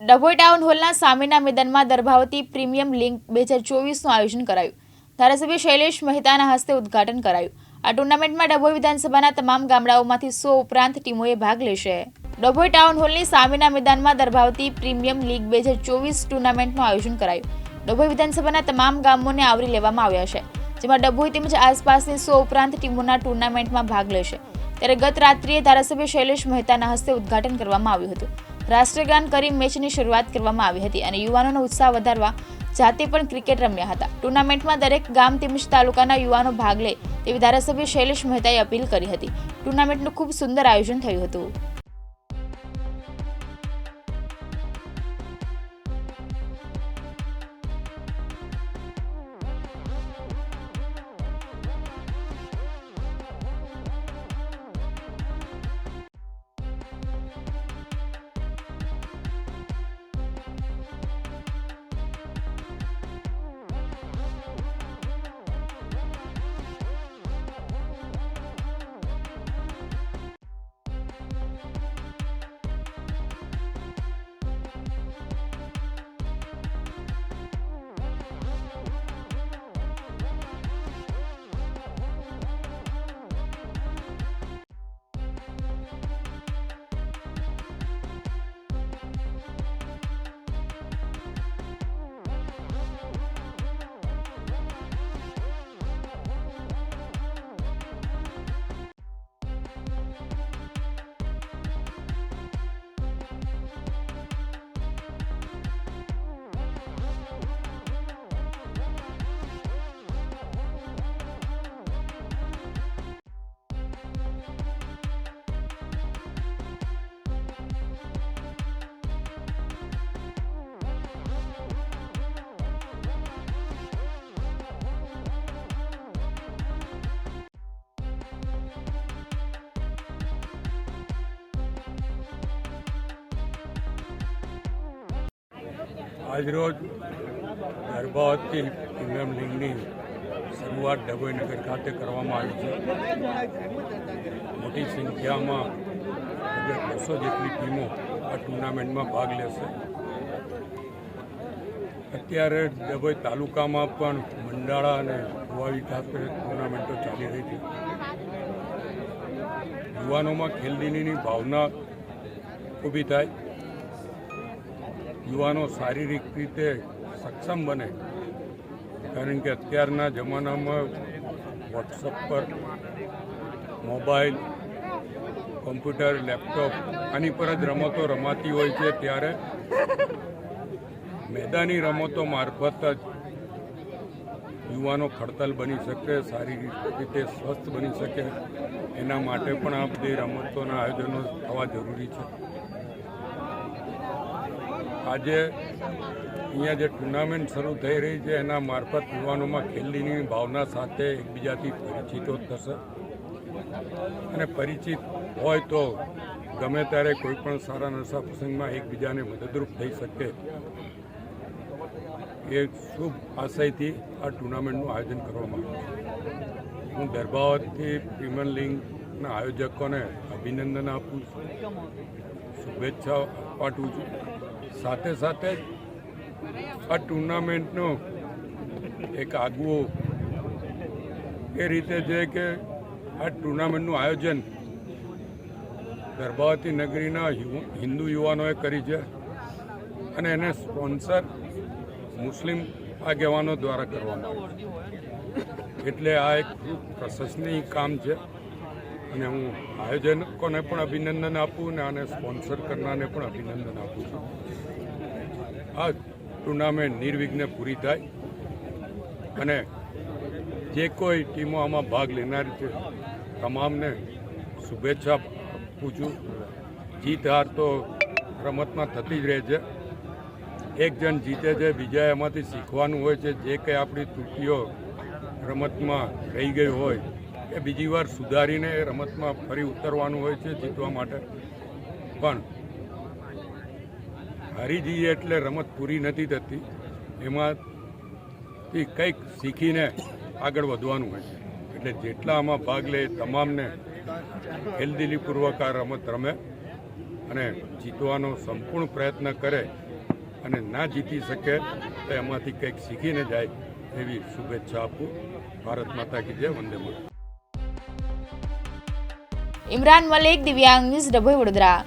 Dabhoi town હોલના સામેના મેદાનમાં દર્ભાવતી premium league 2024નું આયોજન કરાયું। ધારાસભ્ય શૈલેષ મહેતાના હસ્તે ઉદ્ઘાટન કરાયું। આ ટુર્નામેન્ટમાં ડભોઈ વિધાનસભાના તમામ ગામડાઓમાંથી 100 ઉપરાંત ટીમોએ ભાગ લેશે। ડભોઈ ટાઉન હોલની સામેના મેદાનમાં દર્ભાવતી પ્રીમિયમ લીગ 2024 ટુર્નામેન્ટનું આયોજન કરાયું। ડભોઈ વિધાનસભાના તમામ ગામોને આવરી લેવામાં આવ્યા છે, જેમાં ડભોઈ તેમજ આસપાસની 100 ઉપરાંત ટીમોના ટુર્નામેન્ટમાં ભાગ લેશે। ત્યારે ગત રાત્રિએ ધારાસભ્ય શૈલેષ મહેતાના હસ્તે ઉદ્ઘાટન કરવામાં આવ્યું હતું। રાષ્ટ્રગાન કરી મેચની શરૂઆત કરવામાં આવી હતી અને યુવાનોનો ઉત્સાહ વધારવા જાતે પણ ક્રિકેટ રમ્યા હતા। ટુર્નામેન્ટમાં દરેક ગામ તેમજ તાલુકાના યુવાનો ભાગ લે તેવી ધારાસભ્ય શૈલેષ મહેતાએ અપીલ કરી હતી। ટુર્નામેન્ટનું ખૂબ સુંદર આયોજન થયું હતું। આજરોજ દર્ભાવતી પ્રીમિયમ લીગની શરૂઆત ડભોઈ નગર ખાતે કરવામાં આવી છે। મોટી સંખ્યામાં 200 જેટલી ટીમો આ ટુર્નામેન્ટમાં ભાગ લેશે। અત્યારે ડભોઈ તાલુકામાં પણ મંડાળા અને ગોવાવી ખાતે ટુર્નામેન્ટો ચાલી રહી છે। યુવાનોમાં ખેલદિલીની ભાવના ઊભી થાય, યુવાનો શારીરિક રીતે સક્ષમ બને, કારણ કે અત્યારના જમાનામાં વોટ્સઅપ પર મોબાઈલ, કોમ્પ્યુટર, લેપટોપ આની પર જ રમતો રમાતી હોય છે। ત્યારે મેદાની રમતો મારફત જ યુવાનો ખડતલ બની શકે, શારીરિક રીતે સ્વસ્થ બની શકે, એના માટે પણ આ બધી રમતોના આયોજનો થવા જરૂરી છે। આજે અહીંયા જે ટુર્નામેન્ટ શરૂ થઈ રહી છે એના મારફત યુવાનોમાં ખેલની ભાવના સાથે એકબીજાથી પરિચિતો થશે અને પરિચિત હોય તો ગમે ત્યારે કોઈ પણ સારા નશા પ્રસંગમાં એકબીજાને મદદરૂપ થઈ શકે એ શુભ આશયથી આ ટુર્નામેન્ટનું આયોજન કરવામાં આવ્યું છે। હું દર્ભાવતી પ્રીમિયર લીગના આયોજકોને અભિનંદન આપું છું, શુભેચ્છા પાઠવું છું। સાથે સાથે આ ટુર્નામેન્ટનો એક આગવું એ રીતે છે કે આ ટુર્નામેન્ટનું આયોજન દર્ભાવતી નગરીના હિન્દુ યુવાનોએ કરી છે અને એને સ્પોન્સર મુસ્લિમ આગેવાનો દ્વારા કરવામાં આવ્યું છે। એટલે આ એક ખૂબ પ્રશંસનીય કામ છે અને હું આયોજકોને પણ અભિનંદન આપું અને આને સ્પોન્સર કરનારને પણ અભિનંદન આપું છું। આ ટુર્નામેન્ટ નિર્વિઘ્ને પૂરી થાય અને જે કોઈ ટીમો આમાં ભાગ લેનાર છે તમામને શુભેચ્છા આપું છું। જીત હાર તો રમતમાં થતી જ રહે છે, એક જણ જીતે છે, બીજા એમાંથી શીખવાનું હોય છે। જે કંઈ આપણી ત્રુટિઓ રમતમાં રહી ગઈ હોય એ બીજી વાર સુધારીને એ રમતમાં ફરી ઉતરવાનું હોય છે જીતવા માટે। પણ હારી જઈએ એટલે રમત પૂરી નથી થતી, એમાંથી કંઈક શીખીને આગળ વધવાનું હોય છે। એટલે જેટલા આમાં ભાગ લે તમામને ખેલદિલીપૂર્વક આ રમત રમે અને જીતવાનો સંપૂર્ણ પ્રયત્ન કરે અને ના જીતી શકે તો એમાંથી કંઈક શીખીને જાય એવી શુભેચ્છા આપું. ભારત માતા કી જય. વંદે માતરમ. ઇમરાન મલિક, દિવ્યાંગ ન્યૂઝ, ડભોઈ, વડોદરા.